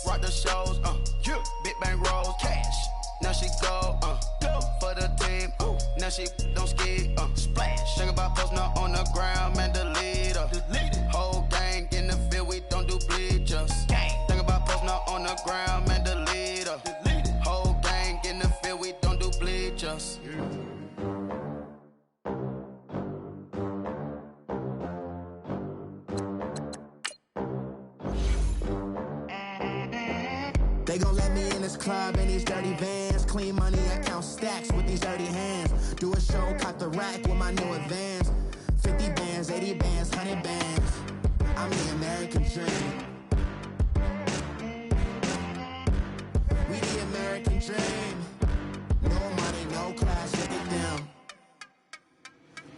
rock the shows, big bang rolls, cash. Now she go, for the team, now she don't ski, splash. Think about posting up on the ground, man, delete her. Whole gang in the field, we don't do bleachers. Think about posting up on the ground, man, delete her. Whole gang in the field, we don't do bleachers. They gon' let me in this club in these dirty vans. Clean money, I count stacks with these dirty hands. Do a show, cop the rack with my new advance. 50 bands, 80 bands, 100 bands. I'm the American dream. We the American dream. No money, no class, look at them.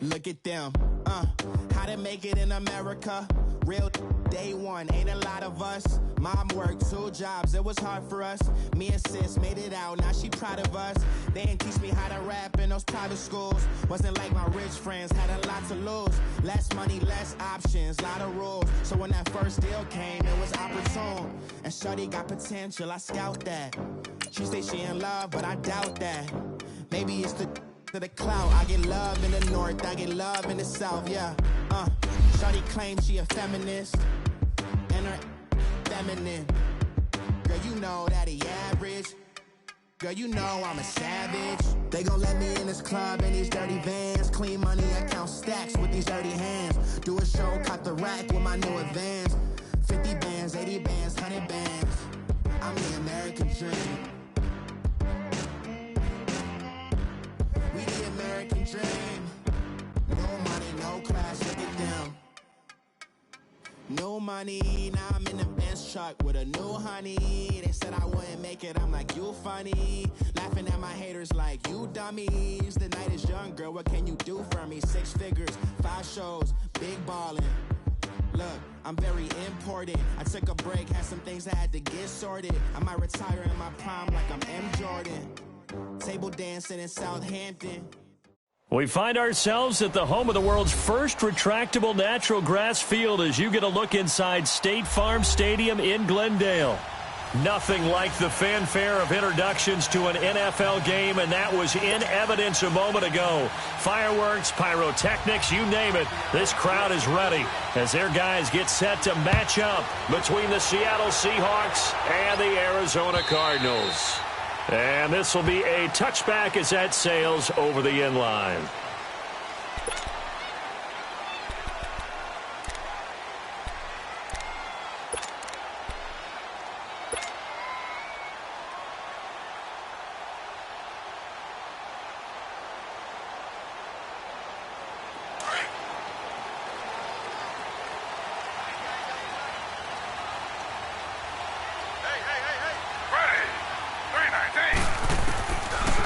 Look at them, how to make it in America. Real day one, ain't a lot of us. Mom worked 2 jobs, it was hard for us. Me and sis made it out, now she proud of us. They didn't teach me how to rap in those private schools. Wasn't like my rich friends, had a lot to lose. Less money, less options, lot of rules. So when that first deal came, it was opportune. And shorty got potential, I scout that. She say she in love, but I doubt that. Maybe it's to the clout. I get love in the north, I get love in the south, yeah. Shorty claims she a feminist, and her feminine. Girl, you know that he average. Girl, you know I'm a savage. They gon' let me in this club in these dirty vans. Clean money, I count stacks with these dirty hands. Do a show, cop the rack with my new advance. 50 bands, 80 bands, 100 bands. I'm the American dream. We the American dream. No money, no class, look at them. No money, now I'm in the Benz truck with a new honey. They said I wouldn't make it, I'm like, you funny. Laughing at my haters like, you dummies. The night is young, girl, what can you do for me? 6 figures, 5 shows, big ballin'. Look, I'm very important. I took a break, had some things I had to get sorted. I might retire in my prime like I'm M. Jordan. Table dancing in Southampton. We find ourselves at the home of the world's first retractable natural grass field as you get a look inside State Farm Stadium in Glendale. Nothing like the fanfare of introductions to an NFL game, and that was in evidence a moment ago. Fireworks, pyrotechnics, you name it. This crowd is ready as their guys get set to match up between the Seattle Seahawks and the Arizona Cardinals. And this will be a touchback as that sails over the inline.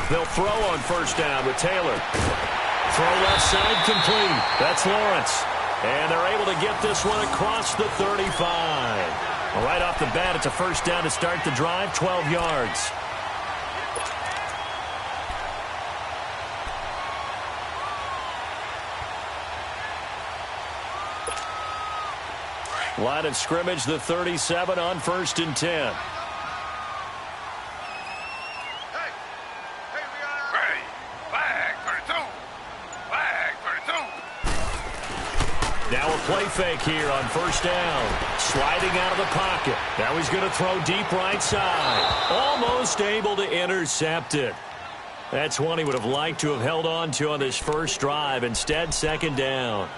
They'll throw on first down with Taylor. Throw left side complete. That's Lawrence. And they're able to get this one across the 35. Right off the bat, it's a first down to start the drive, 12 yards. Line of scrimmage, the 37 on 1st and 10. Now a play fake here on first down. Sliding out of the pocket. Now he's going to throw deep right side. Almost able to intercept it. That's one he would have liked to have held on to on this first drive. Instead, second down.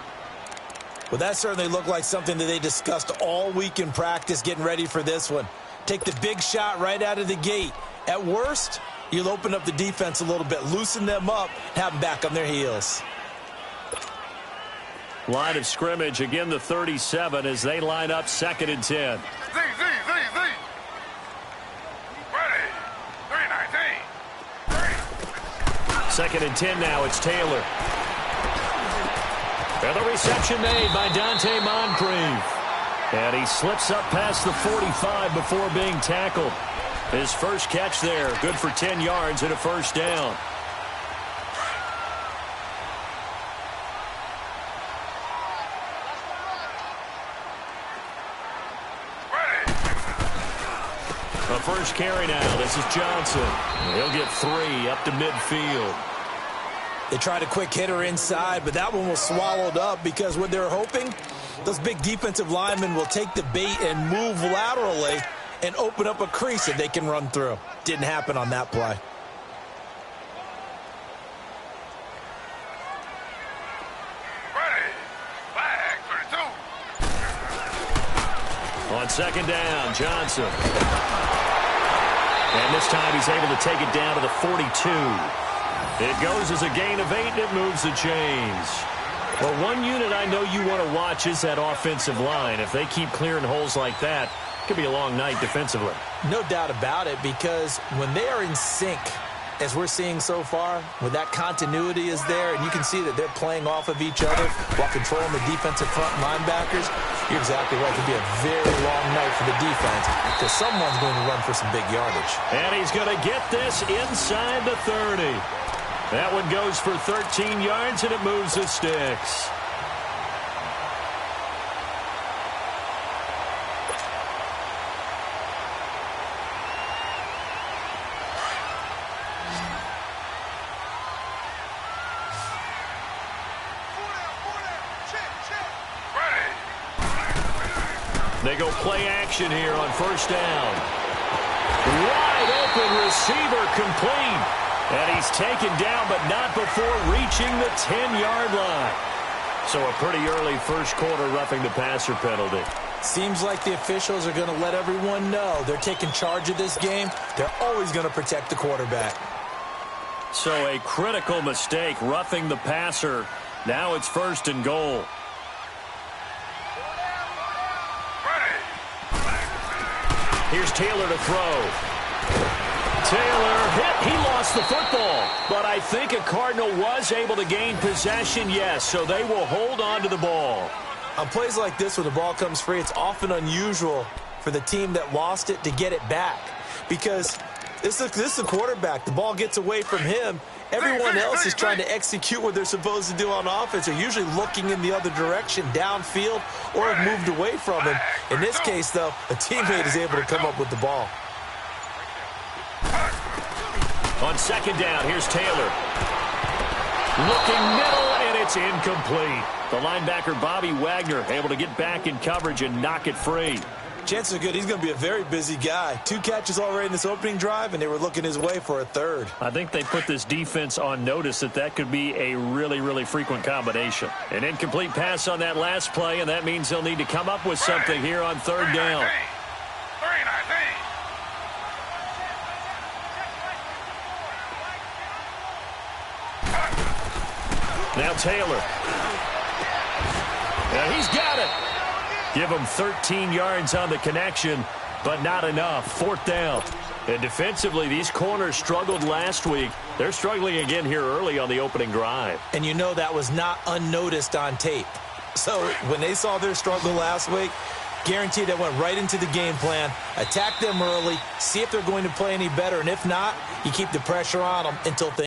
Well, that certainly looked like something that they discussed all week in practice getting ready for this one. Take the big shot right out of the gate. At worst, you'll open up the defense a little bit, loosen them up, have them back on their heels. Line of scrimmage, again the 37 as they line up 2nd and 10. Z. Ready. 3-19. 2nd and 10 now, it's Taylor. And the reception made by Dante Moncrief. And he slips up past the 45 before being tackled. His first catch there, good for 10 yards and a first down. The first carry now. This is Johnson. He'll get 3 up to midfield. They tried a quick hitter inside, but that one was swallowed up because what they're hoping, those big defensive linemen will take the bait and move laterally and open up a crease that they can run through. Didn't happen on that play. On second down, Johnson. And this time he's able to take it down to the 42. It goes as a gain of 8, and it moves the chains. Well, one unit I know you want to watch is that offensive line. If they keep clearing holes like that, it could be a long night defensively. No doubt about it, because when they are in sync, as we're seeing so far, when that continuity is there, and you can see that they're playing off of each other while controlling the defensive front linebackers, you're exactly right. It could be a very long night for the defense because someone's going to run for some big yardage. And he's going to get this inside the 30. That one goes for 13 yards, and it moves the sticks. They go play action here on first down. Wide open receiver complete. And he's taken down, but not before reaching the 10-yard line. So a pretty early first quarter roughing the passer penalty. Seems like the officials are going to let everyone know they're taking charge of this game. They're always going to protect the quarterback. So a critical mistake roughing the passer. Now it's first and goal. Here's Taylor to throw. Taylor hit. He lost the football. But I think a Cardinal was able to gain possession, yes. So they will hold on to the ball. On plays like this where the ball comes free, it's often unusual for the team that lost it to get it back. Because this is a quarterback. The ball gets away from him. Everyone else is trying to execute what they're supposed to do on offense. They're usually looking in the other direction, downfield, or have moved away from him. In this case, though, a teammate is able to come up with the ball. On second down, here's Taylor. Looking middle, and it's incomplete. The linebacker, Bobby Wagner, able to get back in coverage and knock it free. Chances are good he's going to be a very busy guy. 2 catches already in this opening drive, and they were looking his way for a third. I think they put this defense on notice that could be a really, really frequent combination. An incomplete pass on that last play, and that means they'll need to come up with something here on third down. Now Taylor. And he's got it. Give him 13 yards on the connection, but not enough. Fourth down. And defensively, these corners struggled last week. They're struggling again here early on the opening drive. And you know that was not unnoticed on tape. So when they saw their struggle last week, guaranteed they went right into the game plan, attack them early, see if they're going to play any better. And if not, you keep the pressure on them until things.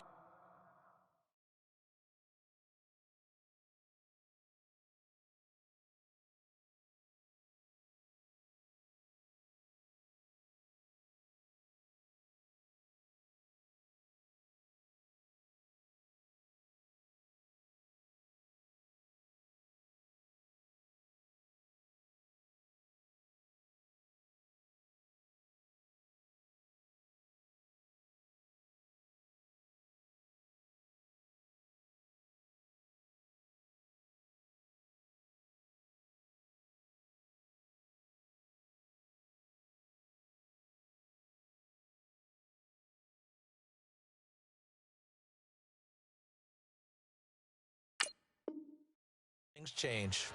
Change.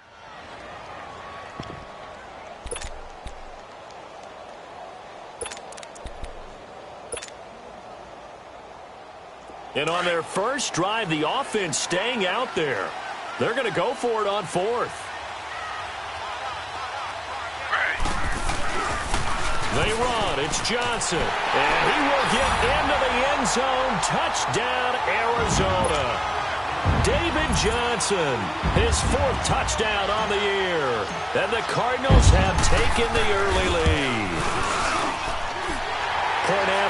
And on their first drive, the offense staying out there. They're going to go for it on fourth. They run. It's Johnson. And he will get into the end zone. Touchdown, Arizona. David Johnson, his 4th touchdown on the year. And the Cardinals have taken the early lead.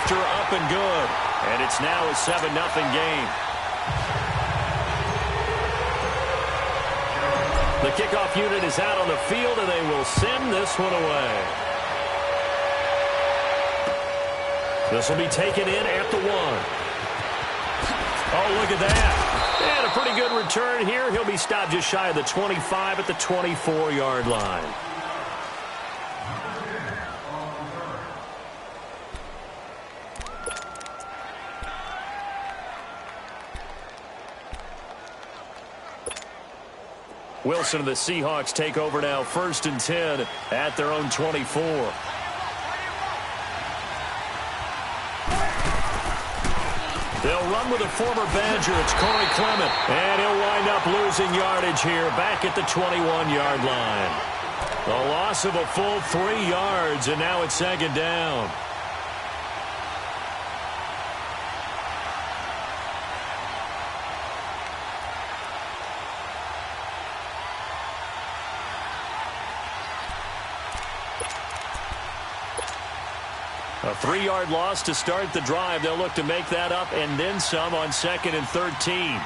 booster up and good. And it's now a 7-0 game. The kickoff unit is out on the field, and they will send this one away. This will be taken in at the 1. Oh, look at that. And a pretty good return here. He'll be stopped just shy of the 25 at the 24-yard line. Wilson and the Seahawks take over now, 1st and 10 at their own 24. They'll run with a former Badger. It's Corey Clement. And he'll wind up losing yardage here back at the 21-yard line. A loss of a full 3 yards, and now it's 2nd down. A 3-yard loss to start the drive. They'll look to make that up and then some on 2nd and 13.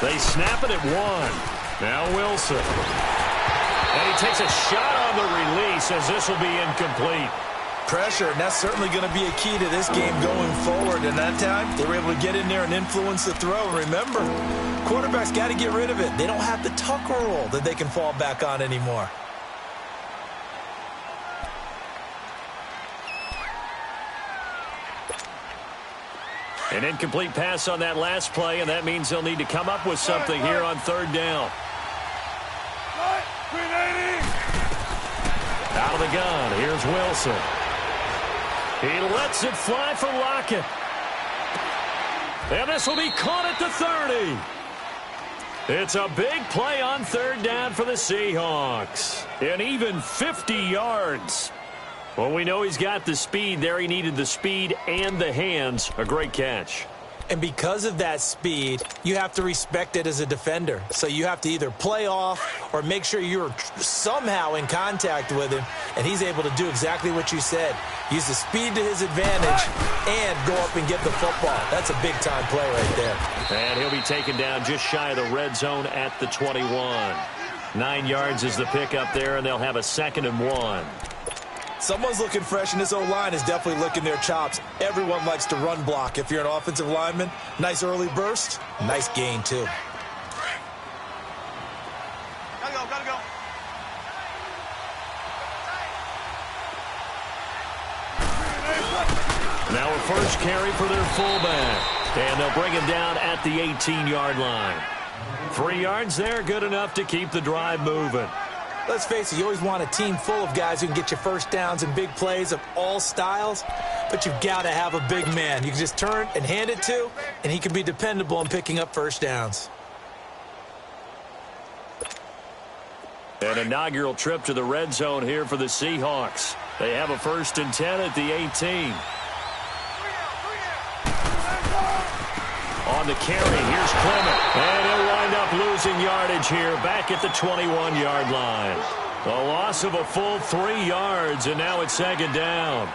They snap it at 1. Now Wilson. And he takes a shot on the release as this will be incomplete. Pressure, and that's certainly going to be a key to this game going forward. And that time, they were able to get in there and influence the throw. And remember, quarterbacks got to get rid of it. They don't have the tuck rule that they can fall back on anymore. An incomplete pass on that last play, and that means they'll need to come up with something here on 3rd down. Out of the gun, here's Wilson. He lets it fly for Lockett. And this will be caught at the 30. It's a big play on 3rd down for the Seahawks. And even 50 yards. Well, we know he's got the speed there. He needed the speed and the hands. A great catch. And because of that speed, you have to respect it as a defender. So you have to either play off or make sure you're somehow in contact with him. And he's able to do exactly what you said. Use the speed to his advantage and go up and get the football. That's a big-time play right there. And he'll be taken down just shy of the red zone at the 21. 9 yards is the pickup there, and they'll have a 2nd and 1. Someone's looking fresh, and this O-line is definitely licking their chops. Everyone likes to run block. If you're an offensive lineman, nice early burst, nice gain, too. Gotta go. Now a first carry for their fullback. And they'll bring him down at the 18-yard line. 3 yards there, good enough to keep the drive moving. Let's face it, you always want a team full of guys who can get you first downs and big plays of all styles, but you've got to have a big man you can just turn and hand it to, and he can be dependable in picking up first downs. An inaugural trip to the red zone here for the Seahawks. They have a 1st and 10 at the 18. On the carry, here's Clement. And he'll wind up losing yardage here back at the 21-yard line. A loss of a full 3 yards, and now it's 2nd down.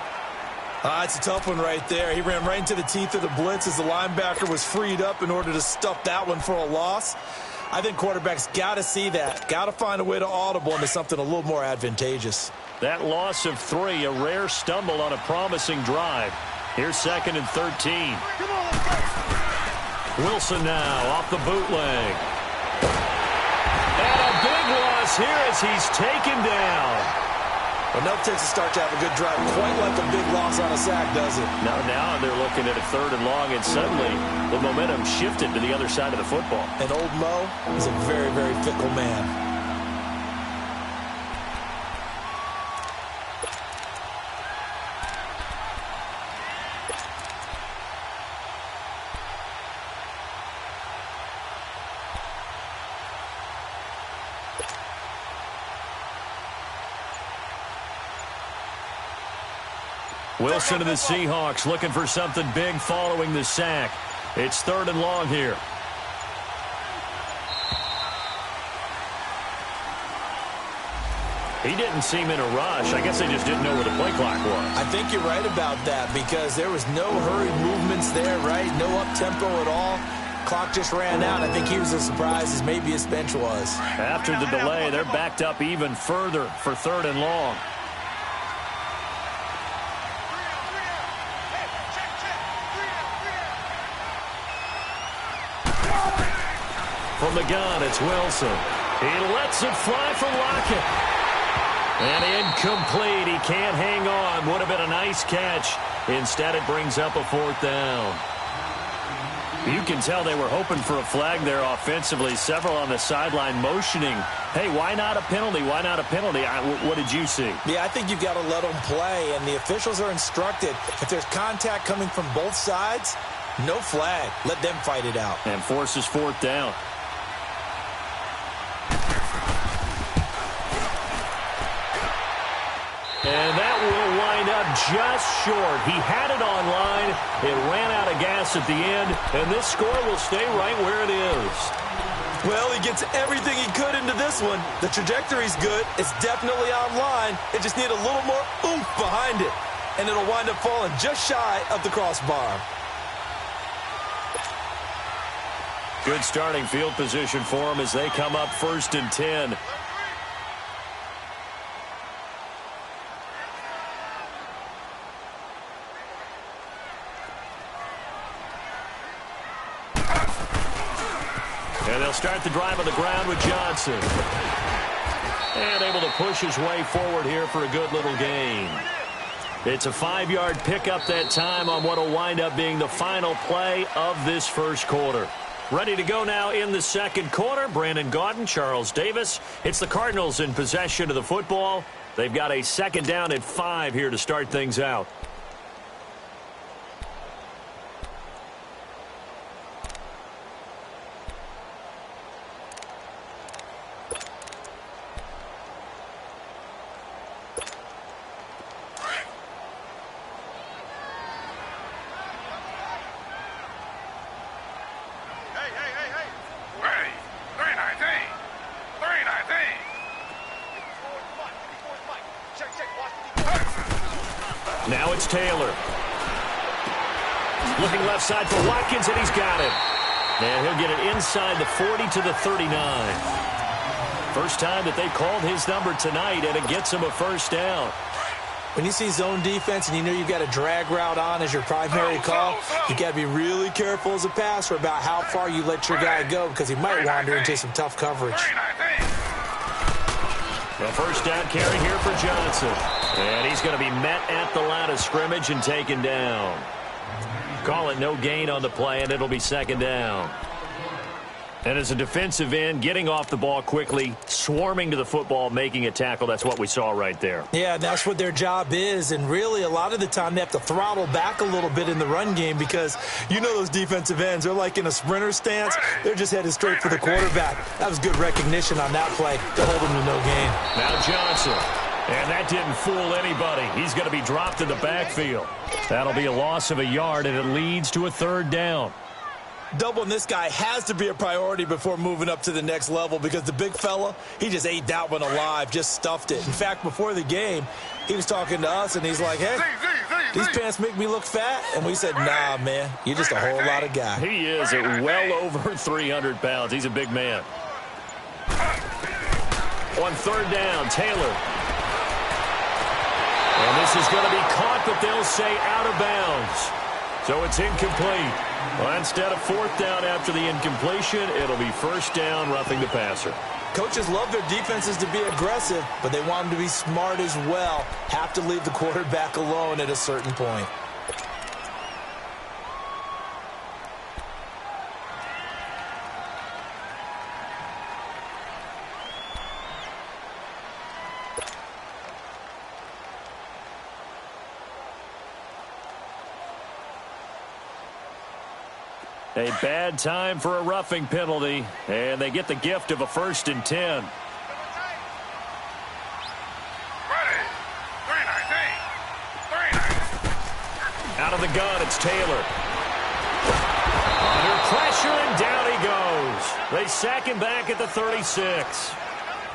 It's a tough one right there. He ran right into the teeth of the blitz as the linebacker was freed up in order to stuff that one for a loss. I think quarterbacks got to see that. Got to find a way to audible into something a little more advantageous. That loss of 3, a rare stumble on a promising drive. Here's 2nd and 13. Wilson now off the bootleg. And a big loss here as he's taken down. Well, never takes a start to have a good drive, quite like a big loss on a sack, does it? Now they're looking at a 3rd and long, and suddenly the momentum shifted to the other side of the football. And old Mo is a very, very fickle man. Wilson and the Seahawks looking for something big following the sack. It's 3rd and long here. He didn't seem in a rush. I guess they just didn't know where the play clock was. I think you're right about that because there was no hurried movements there, right? No up-tempo at all. Clock just ran out. I think he was as surprised as maybe his bench was. After the delay, they're backed up even further for 3rd and long. From the gun, it's Wilson. He lets it fly for Lockett. And incomplete. He can't hang on. Would have been a nice catch. Instead, it brings up a 4th down. You can tell they were hoping for a flag there offensively. Several on the sideline motioning, hey, why not a penalty? Why not a penalty? What did you see? Yeah, I think you've got to let them play, and the officials are instructed. If there's contact coming from both sides, no flag. Let them fight it out. And forces 4th down. And that will wind up just short. He had it on line. It ran out of gas at the end, and this score will stay right where it is. Well, he gets everything he could into this one. The trajectory's good. It's definitely on line. It just needs a little more oomph behind it, and it'll wind up falling just shy of the crossbar. Good starting field position for him as they come up 1st and 10. And they'll start the drive on the ground with Johnson. And able to push his way forward here for a good little gain. It's a 5-yard pickup that time on what will wind up being the final play of this first quarter. Ready to go now in the second quarter. Brandon Gaudin, Charles Davis. It's the Cardinals in possession of the football. They've got a 2nd down and 5 here to start things out. Now it's Taylor. Looking left side for Watkins, and he's got it. And he'll get it inside the 40 to the 39. First time that they've called his number tonight, and it gets him a 1st down. When you see zone defense and you know you've got a drag route on as your primary call, you got to be really careful as a passer about how far you let your guy go because he might wander into some tough coverage. A 1st down carry here for Johnson. And he's going to be met at the line of scrimmage and taken down. Call it no gain on the play, and it'll be 2nd down. And as a defensive end, getting off the ball quickly, swarming to the football, making a tackle, that's what we saw right there. Yeah, that's what their job is, and really a lot of the time they have to throttle back a little bit in the run game because you know those defensive ends, they're like in a sprinter stance. They're just headed straight for the quarterback. That was good recognition on that play to hold him to no gain. Now Johnson. And that didn't fool anybody. He's going to be dropped in the backfield. That'll be a loss of a yard, and it leads to a 3rd down. Doubling this guy has to be a priority before moving up to the next level because the big fella, he just ate that one alive, just stuffed it. In fact, before the game, he was talking to us, and he's like, hey, these pants make me look fat. And we said, nah, man, you're just a whole lot of guy. He is at well over 300 pounds. He's a big man. On 3rd down, Taylor. And this is going to be caught, but they'll say out of bounds. So it's incomplete. Well, instead of 4th down after the incompletion, it'll be 1st down, roughing the passer. Coaches love their defenses to be aggressive, but they want them to be smart as well. Have to leave the quarterback alone at a certain point. A bad time for a roughing penalty, and they get the gift of a 1st and 10. Out of the gun, it's Taylor. pressure, and down he goes. They sack him back at the 36.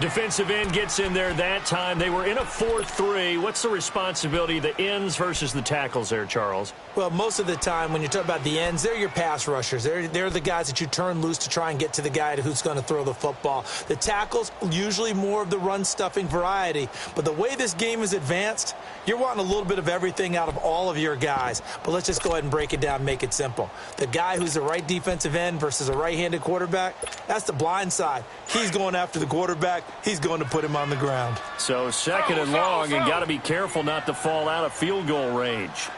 Defensive end gets in there that time. They were in a 4-3. What's the responsibility of the ends versus the tackles there, Charles? Well, most of the time when you talk about the ends, they're your pass rushers. They're the guys that you turn loose to try and get to the guy who's going to throw the football. The tackles, usually more of the run-stuffing variety. But the way this game is advanced, you're wanting a little bit of everything out of all of your guys. But let's just go ahead and break it down and make it simple. The guy who's the right defensive end versus a right-handed quarterback, that's the blind side. He's going after the quarterback. He's going to put him on the ground. So second and long, and got to be careful not to fall out of field goal range.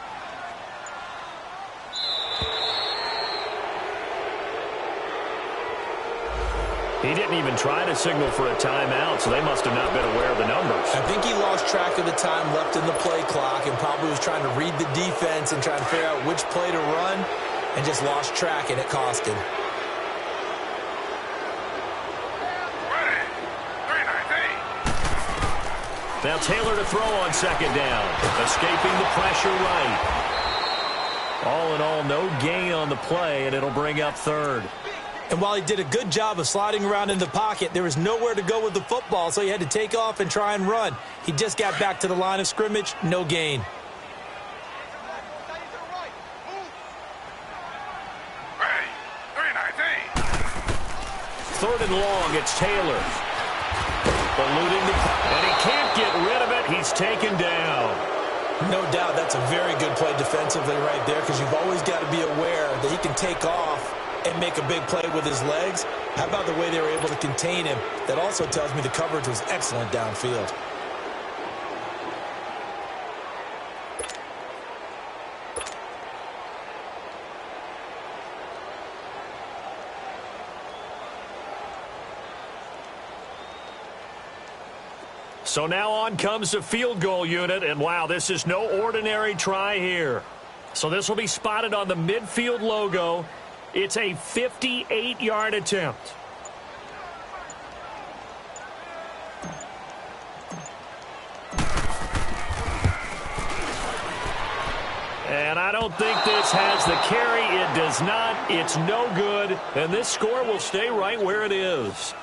He didn't even try to signal for a timeout, so they must have not been aware of the numbers. I think he lost track of the time left in the play clock and probably was trying to read the defense and trying to figure out which play to run and just lost track, and it cost him. Now Taylor to throw on second down, escaping the pressure right. All in all, no gain on the play, and it'll bring up third. And while he did a good job of sliding around in the pocket, there was nowhere to go with the football, so he had to take off and try and run. He just got back to the line of scrimmage, no gain. Third and long, it's Taylor. Eluding the, and he can't get rid of it. He's taken down. No doubt that's a very good play defensively right there, because you've always got to be aware that he can take off and make a big play with his legs. How about the way they were able to contain him? That also tells me the coverage was excellent downfield. So now on comes the field goal unit, and wow, this is no ordinary try here. So this will be spotted on the midfield logo. It's a 58-yard attempt. And I don't think this has the carry. It does not. It's no good. And this score will stay right where it is.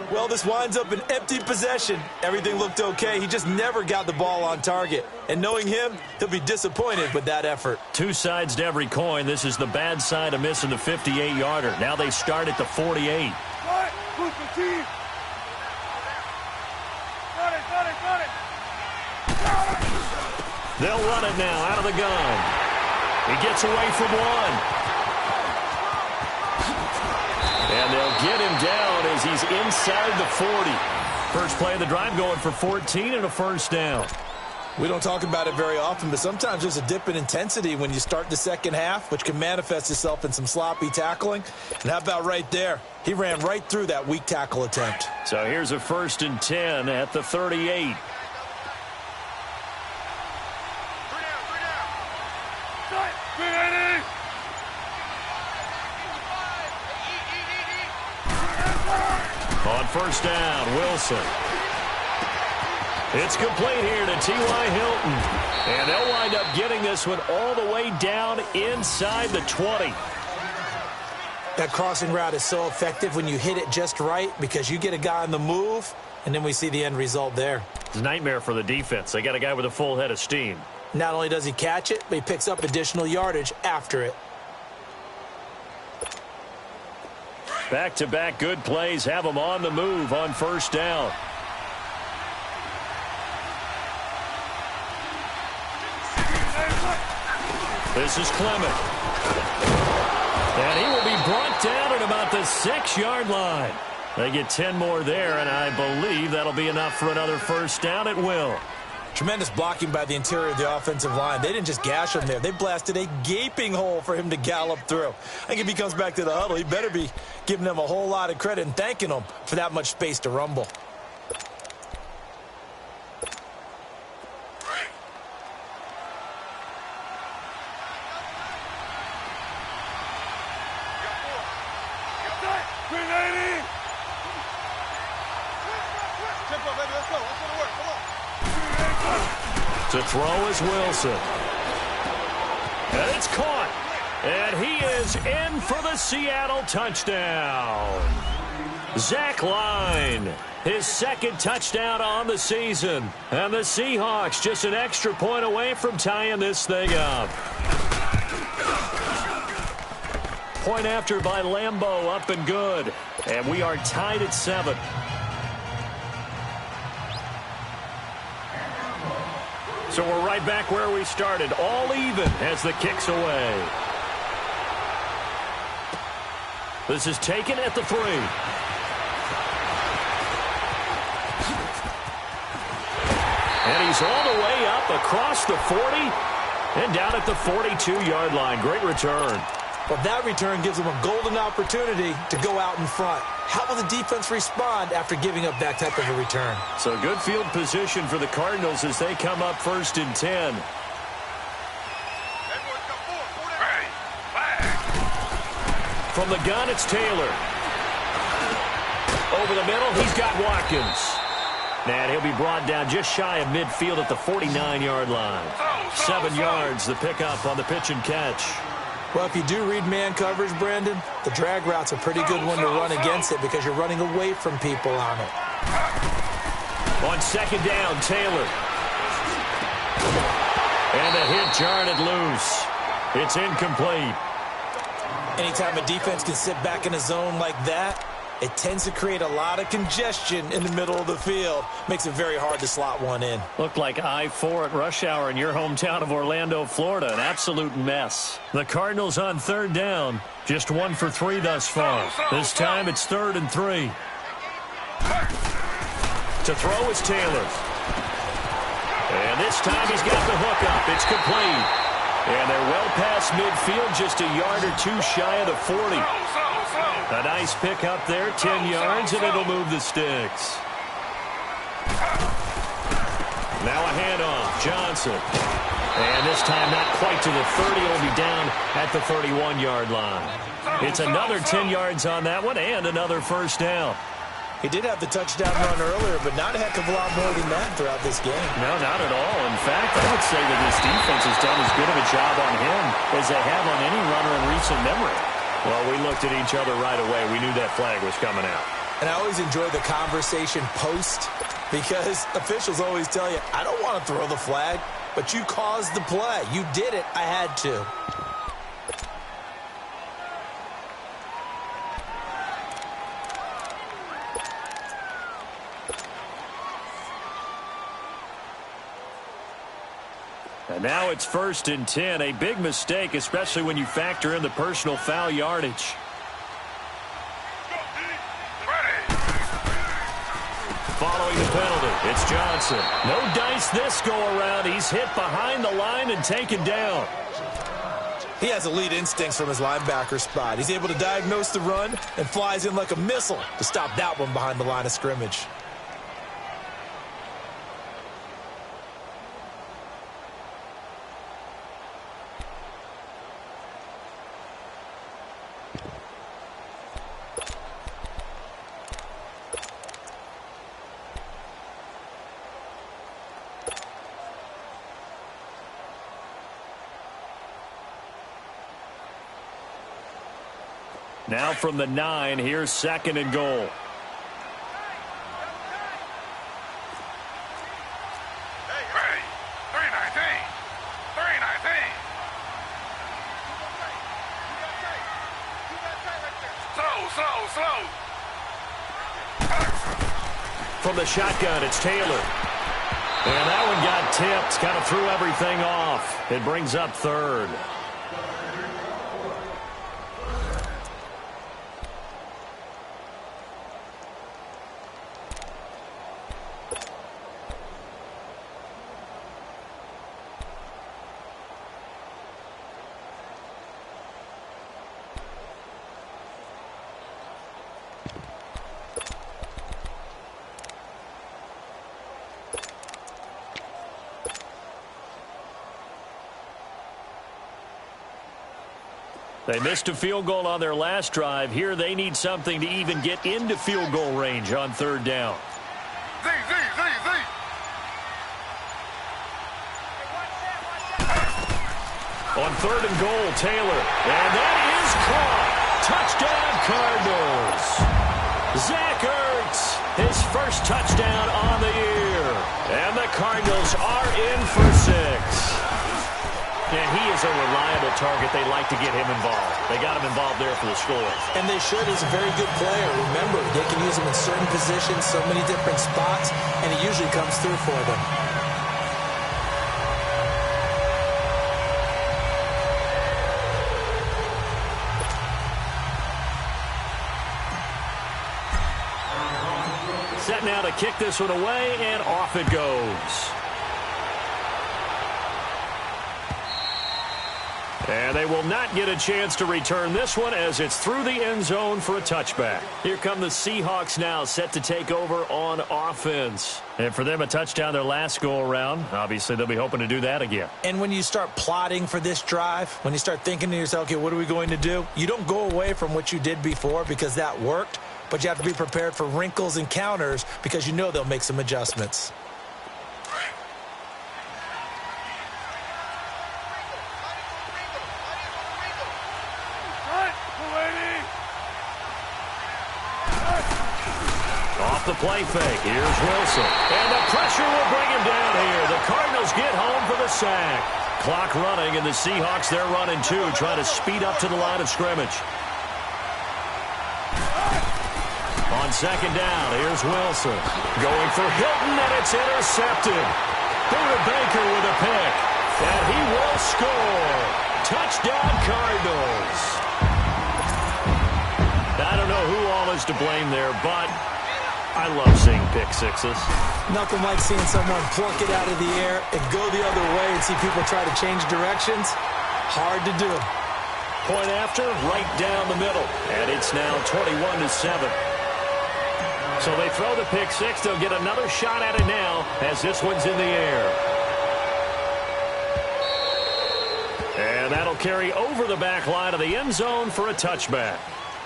Well, this winds up an empty possession. Everything looked okay. He just never got the ball on target. And knowing him, he'll be disappointed with that effort. Two sides to every coin. This is the bad side of missing the 58-yarder. Now they start at the 48. They'll run it now out of the gun. He gets away from one. And they'll get him down as he's inside the 40. First play of the drive going for 14 and a first down. We don't talk about it very often, but sometimes there's a dip in intensity when you start the second half, which can manifest itself in some sloppy tackling. And how about right there? He ran right through that weak tackle attempt. So here's a 1st and 10 at the 38. On first down, Wilson. It's complete here to T.Y. Hilton. And they'll wind up getting this one all the way down inside the 20. That crossing route is so effective when you hit it just right, because you get a guy on the move, and then we see the end result there. It's a nightmare for the defense. They got a guy with a full head of steam. Not only does he catch it, but he picks up additional yardage after it. Back-to-back good plays have them on the move on first down. This is Clement. And he will be brought down at about the 6-yard line. They get 10 more there, and I believe that'll be enough for another first down at will. Tremendous blocking by the interior of the offensive line. They didn't just gash him there. They blasted a gaping hole for him to gallop through. I think if he comes back to the huddle, he better be giving them a whole lot of credit and thanking them for that much space to rumble. To throw is Wilson. And it's caught. And he is in for the Seattle touchdown. Zach Line, his second touchdown on the season. And the Seahawks just an extra point away from tying this thing up. Point after by Lambeau, up and good. And we are tied at 7. So we're right back where we started, all even as the kick's away. This is taken at the 3. And he's all the way up across the 40 and down at the 42-yard line. Great return. Well, that return gives them a golden opportunity to go out in front. How will the defense respond after giving up that type of a return? So good field position for the Cardinals as they come up 1st and 10. From the gun, it's Taylor. Over the middle, he's got Watkins. And he'll be brought down just shy of midfield at the 49-yard line. 7 yards, the pickup on the pitch and catch. Well, if you do read man coverage, Brandon, the drag route's a pretty good one to run against it because you're running away from people on it. On 2nd down, Taylor. And the hit jarred it loose. It's incomplete. Anytime a defense can sit back in a zone like that, it tends to create a lot of congestion in the middle of the field. Makes it very hard to slot one in. Looked like I-4 at rush hour in your hometown of Orlando, Florida. An absolute mess. The Cardinals on 3rd down. Just 1 for 3 thus far. This time it's 3rd and 3. To throw is Taylor. And this time he's got the hook up. It's complete. And they're well past midfield, just a yard or 2 shy of the 40. A nice pick up there, 10 yards, and it'll move the sticks. Now a handoff, Johnson. And this time not quite to the 30. It'll be down at the 31-yard line. It's another 10 yards on that one and another 1st down. He did have the touchdown run earlier, but not a heck of a lot more than that throughout this game. No, not at all. In fact, I would say that this defense has done as good of a job on him as they have on any runner in recent memory. Well, we looked at each other right away. We knew that flag was coming out. And I always enjoy the conversation post because officials always tell you, I don't want to throw the flag, but you caused the play. You did it. I had to. And now it's 1st and 10. A big mistake, especially when you factor in the personal foul yardage. Following the penalty, it's Johnson. No dice this go-around. He's hit behind the line and taken down. He has elite instincts from his linebacker spot. He's able to diagnose the run and flies in like a missile to stop that one behind the line of scrimmage. Now from the 9, here's 2nd and goal. From the shotgun, it's Taylor. And that one got tipped, kind of threw everything off. It brings up 3rd. They missed a field goal on their last drive. Here they need something to even get into field goal range on 3rd down. On 3rd and goal, Taylor. And that is caught. Touchdown, Cardinals. Zach Ertz, his first touchdown on the year. And the Cardinals are in for 6. Yeah, he is a reliable target. They like to get him involved. They got him involved there for the score. And they should. He's a very good player. Remember, they can use him in certain positions, so many different spots, and he usually comes through for them. Set now to kick this one away, and off it goes. And they will not get a chance to return this one as it's through the end zone for a touchback. Here come the Seahawks now, set to take over on offense. And for them, a touchdown their last go-around. Obviously, they'll be hoping to do that again. And when you start plotting for this drive, when you start thinking to yourself, okay, what are we going to do? You don't go away from what you did before because that worked, but you have to be prepared for wrinkles and counters because you know they'll make some adjustments. The play fake. Here's Wilson. And the pressure will bring him down here. The Cardinals get home for the sack. Clock running, and the Seahawks, they're running too, trying to speed up to the line of scrimmage. On 2nd down, here's Wilson. Going for Hilton, and it's intercepted. Buda Baker with a pick. And he will score. Touchdown, Cardinals. I don't know who all is to blame there, but I love seeing pick sixes. Nothing like seeing someone pluck it out of the air and go the other way and see people try to change directions. Hard to do. Point after, right down the middle. And it's now 21-7. So they throw the pick six. They'll get another shot at it now as this one's in the air. And that'll carry over the back line of the end zone for a touchback.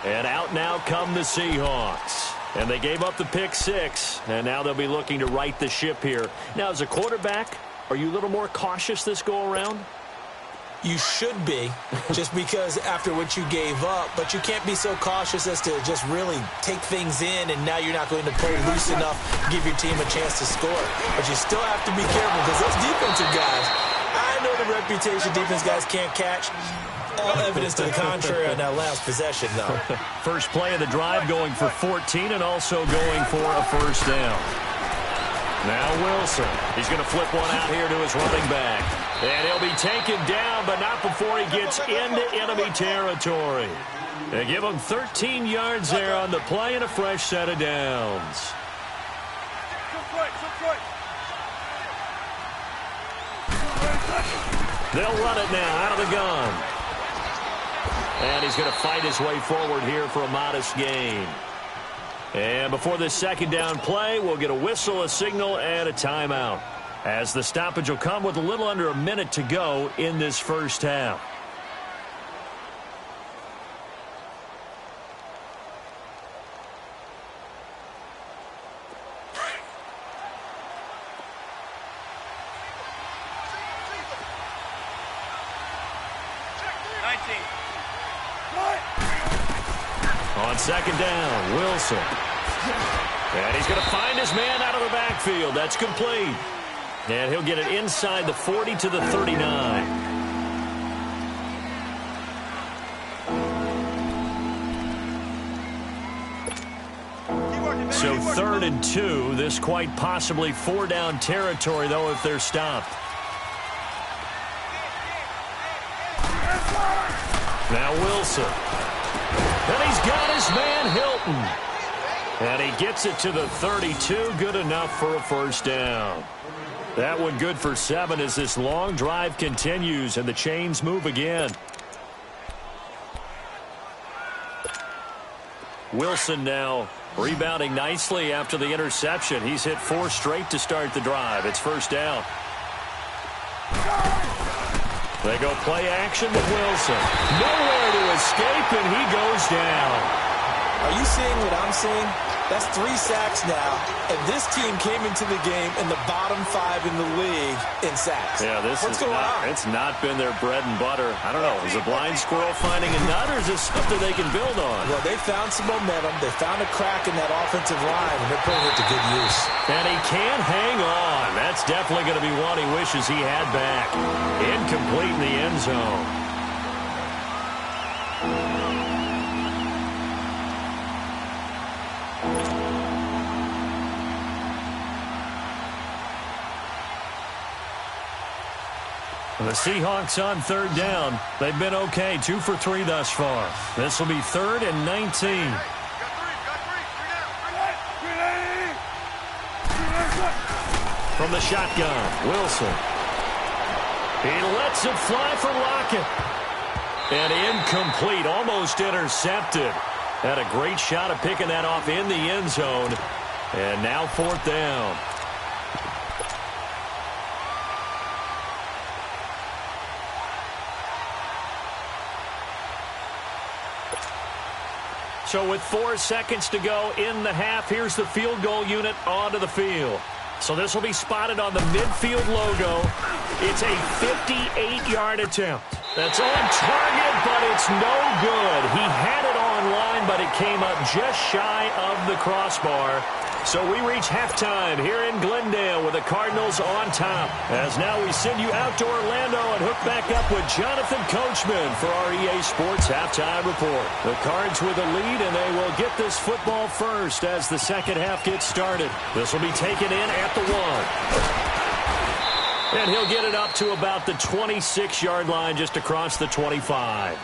And out now come the Seahawks. And they gave up the pick six, and now they'll be looking to right the ship here. Now, as a quarterback, are you a little more cautious this go-around? You should be, just because after what you gave up, but you can't be so cautious as to just really take things in, and now you're not going to play loose enough to give your team a chance to score. But you still have to be careful, because those defensive guys, I know the reputation defense guys can't catch. All evidence to the contrary on that last possession, though. First play of the drive going for 14 and also going for a first down. Now Wilson. He's going to flip one out here to his running back. And he'll be taken down, but not before he gets into enemy territory. They give him 13 yards there on the play and a fresh set of downs. They'll run it now out of the gun. And he's going to fight his way forward here for a modest gain. And before this 2nd down play, we'll get a whistle, a signal, and a timeout. As the stoppage will come with a little under a minute to go in this first half. On 2nd down, Wilson. And he's going to find his man out of the backfield. That's complete. And he'll get it inside the 40 to the 39. So 3rd and 2. This quite possibly 4-down territory, though, if they're stopped. Now Wilson. And he's got his man Hilton. And he gets it to the 32. Good enough for a first down. That one good for 7 as this long drive continues and the chains move again. Wilson now rebounding nicely after the interception. He's hit 4 straight to start the drive. It's first down. They go play action with Wilson. Nowhere to escape, and he goes down. Are you seeing what I'm seeing? That's 3 sacks now, and this team came into the game in the bottom 5 in the league in sacks. Yeah, What's going on? It's not been their bread and butter. I don't know. Is a blind squirrel finding a nut, or is this something they can build on? Well, they found some momentum. They found a crack in that offensive line, and they're putting it to good use. And he can't hang on. That's definitely going to be one he wishes he had back. Incomplete in the end zone. The Seahawks on 3rd down. They've been okay, 2 for 3 thus far. This will be 3rd and 19. From the shotgun, Wilson. He lets it fly for Lockett. And incomplete, almost intercepted. Had a great shot of picking that off in the end zone. And now 4th down. So with 4 seconds to go in the half, here's the field goal unit onto the field. So this will be spotted on the midfield logo. It's a 58-yard attempt. That's on target, but it's no good. He had it on line, but it came up just shy of the crossbar. So we reach halftime here in Glendale with the Cardinals on top. As now we send you out to Orlando and hook back up with Jonathan Coachman for our EA Sports Halftime Report. The Cards with a lead, and they will get this football first as the second half gets started. This will be taken in at the 1. And he'll get it up to about the 26-yard line just across the 25.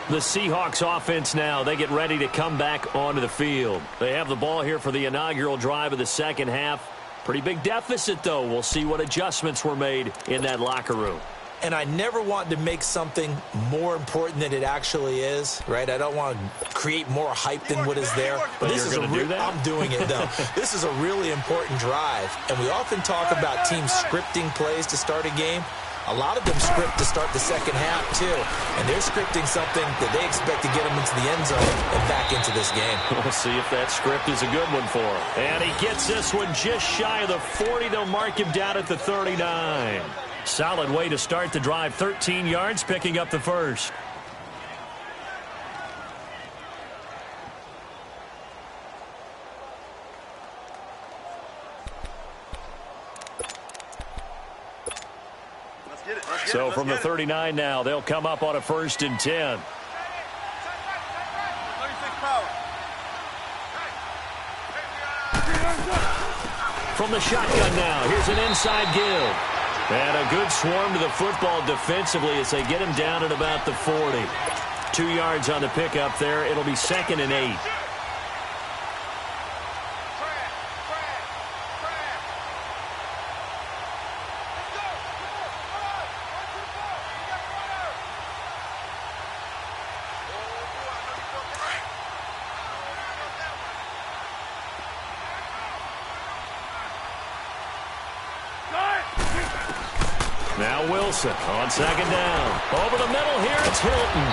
The Seahawks offense now, they get ready to come back onto the field. They have the ball here for the inaugural drive of the second half. Pretty big deficit, though. We'll see what adjustments were made in that locker room. And I never want to make something more important than it actually is, right? I don't want to create more hype than what is there. But this is do that? I'm doing it, though. This is a really important drive. And we often talk about teams scripting plays to start a game. A lot of them script to start the second half, too. And they're scripting something that they expect to get them into the end zone and back into this game. We'll see if that script is a good one for him. And he gets this one just shy of the 40. They'll mark him down at the 39. Solid way to start the drive. 13 yards, picking up the first. So from the 39 now, they'll come up on a 1st and 10. From the shotgun now, here's an inside give. And a good swarm to the football defensively as they get him down at about the 40. 2 yards on the pickup there. It'll be 2nd and 8. Now Wilson on 2nd down. Over the middle here, it's Hilton.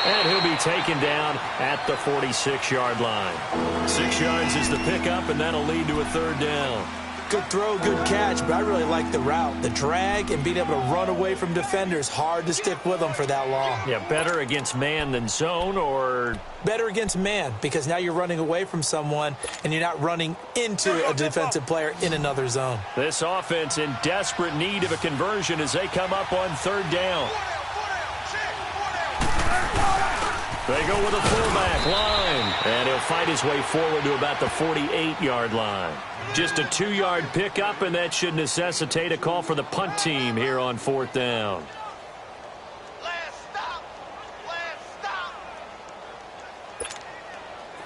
And he'll be taken down at the 46-yard line. 6 yards is the pickup, and that'll lead to a 3rd down. Good throw, good catch, but I really like the route. The drag and being able to run away from defenders, hard to stick with them for that long. Yeah, better against man than zone, or? Better against man, because now you're running away from someone and you're not running into a defensive player in another zone. This offense in desperate need of a conversion as they come up on 3rd down. They go with a fullback line, and he'll fight his way forward to about the 48-yard line. Just a 2-yard pickup, and that should necessitate a call for the punt team here on 4th down.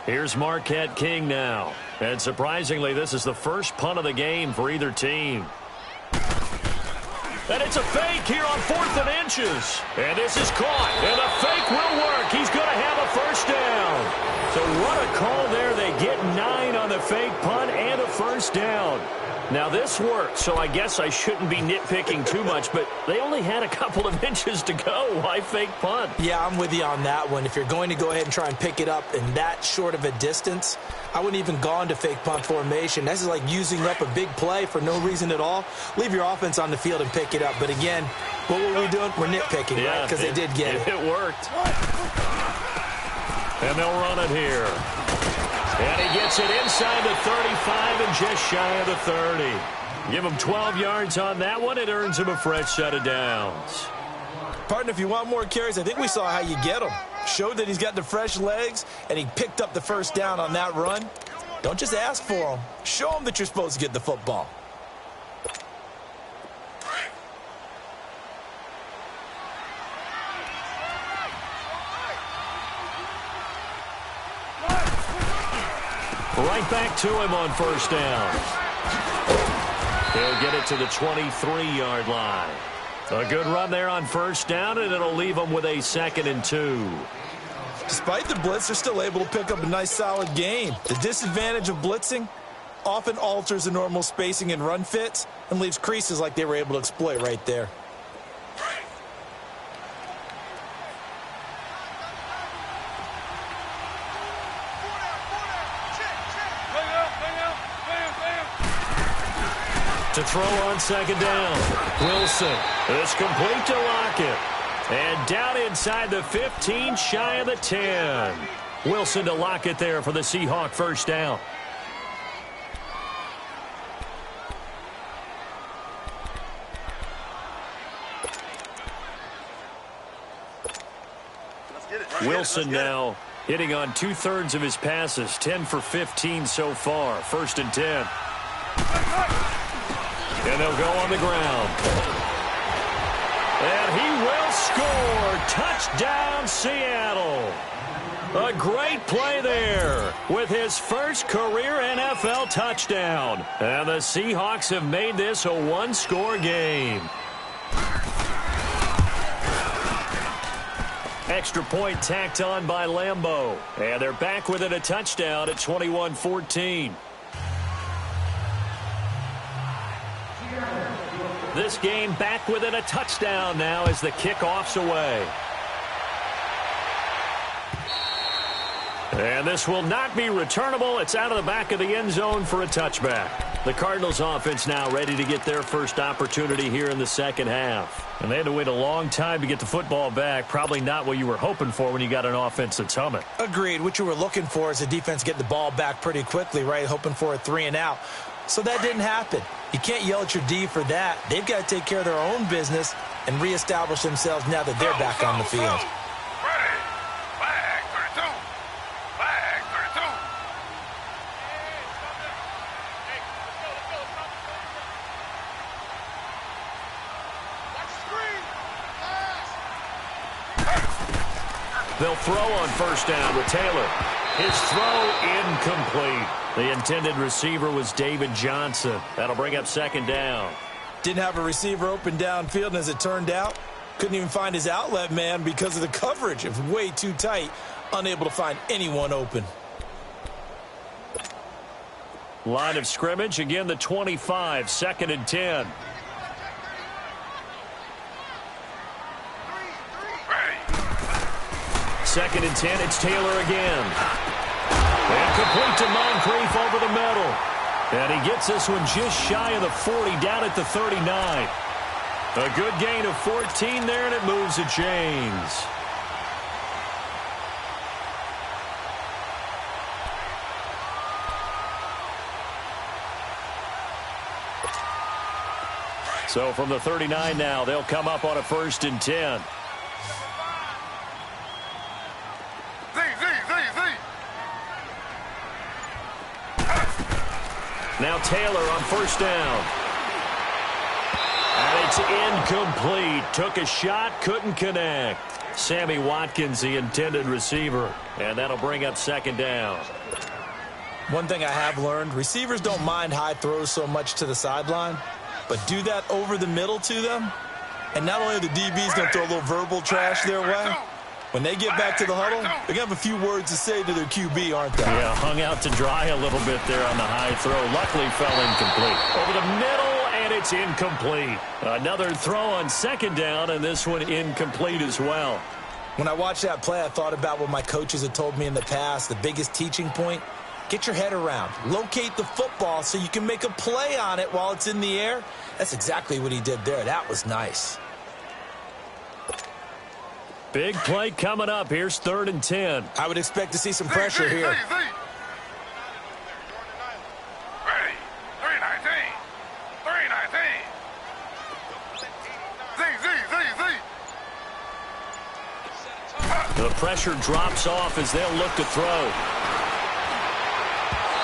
Here's Marquette King now. And surprisingly, this is the first punt of the game for either team. And it's a fake here on 4th and inches. And this is caught. And the fake will work. He's going to have a 1st down. So what a call there. They get 9 on the fake punt and a first down. Now this worked, so I guess I shouldn't be nitpicking too much, but they only had a couple of inches to go. Why fake punt? Yeah, I'm with you on that one. If you're going to go ahead and try and pick it up in that short of a distance, I wouldn't even gone to fake punt formation. This is like using up a big play for no reason at all. Leave your offense on the field and pick it up. But again, what were we doing? We're nitpicking, right? Because they did get it. It worked. And they'll run it here. And he gets it inside the 35 and just shy of the 30. Give him 12 yards on that one. It earns him a fresh set of downs. Partner, if you want more carries, I think we saw how you get them. Showed that he's got the fresh legs, and he picked up the first down on that run. Don't just ask for them. Show them that you're supposed to get the football. Right back to him on first down. He'll get it to the 23-yard line. A good run there on first down, and it'll leave them with a 2nd and 2. Despite the blitz, they're still able to pick up a nice, solid gain. The disadvantage of blitzing often alters the normal spacing and run fits and leaves creases like they were able to exploit right there. To throw on second down. Wilson is complete to Lockett. And down inside the 15, shy of the 10. Wilson to Lockett there for the Seahawk first down. Wilson now hitting on 2/3 of his passes, 10 for 15 so far. 1st and 10. And they'll go on the ground. And he will score. Touchdown, Seattle. A great play there with his first career NFL touchdown. And the Seahawks have made this a 1-score game. Extra point tacked on by Lambeau. And they're back within a touchdown at 21-14. This game back within a touchdown now as the kickoff's away. And this will not be returnable. It's out of the back of the end zone for a touchback. The Cardinals offense now ready to get their first opportunity here in the second half. And they had to wait a long time to get the football back. Probably not what you were hoping for when you got an offense that's humming. Agreed. What you were looking for is the defense getting the ball back pretty quickly, right? Hoping for a 3-and-out. So that didn't happen. You can't yell at your D for that. They've got to take care of their own business and reestablish themselves now that they're back on the field. They'll throw on first down with Taylor. His throw incomplete. The intended receiver was David Johnson. That'll bring up second down. Didn't have a receiver open downfield, and as it turned out, couldn't even find his outlet man because of the coverage. It was way too tight, unable to find anyone open. Line of scrimmage, again the 25, 2nd and 10. Second and 10, it's Taylor again. And complete to Moncrief over the middle. And he gets this one just shy of the 40, down at the 39. A good gain of 14 there, and it moves the chains. So from the 39 now, they'll come up on a 1st and 10. Now Taylor on first down. And it's incomplete. Took a shot, couldn't connect. Sammy Watkins, the intended receiver. And that'll bring up second down. One thing I have learned, receivers don't mind high throws so much to the sideline, but do that over the middle to them, and not only are the DBs going to throw a little verbal trash their way, When they get back to the huddle, they're going to have a few words to say to their QB, aren't they? Yeah, hung out to dry a little bit there on the high throw. Luckily fell incomplete. Over the middle, and it's incomplete. Another throw on second down, and this one incomplete as well. When I watched that play, I thought about what my coaches had told me in the past. The biggest teaching point, get your head around. Locate the football so you can make a play on it while it's in the air. That's exactly what he did there. That was nice. Big play coming up. Here's 3rd and 10. I would expect to see some pressure here. Ready. 319. The pressure drops off as they'll look to throw.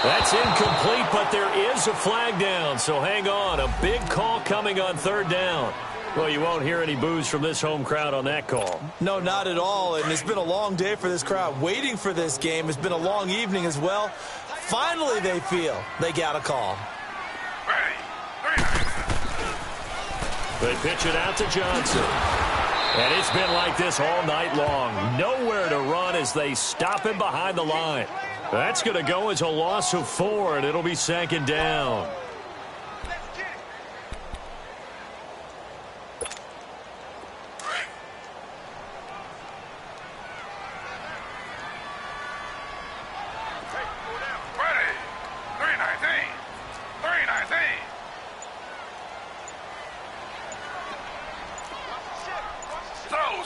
That's incomplete, but there is a flag down, so hang on. A big call coming on 3rd down. Well, you won't hear any boos from this home crowd on that call. No, not at all, and it's been a long day for this crowd. Waiting for this game. It's been a long evening as well. Finally, they feel they got a call. They pitch it out to Johnson. And it's been like this all night long. Nowhere to run as they stop him behind the line. That's going to go as a loss of 4, and it'll be 2nd down. Ready. 319. Slow.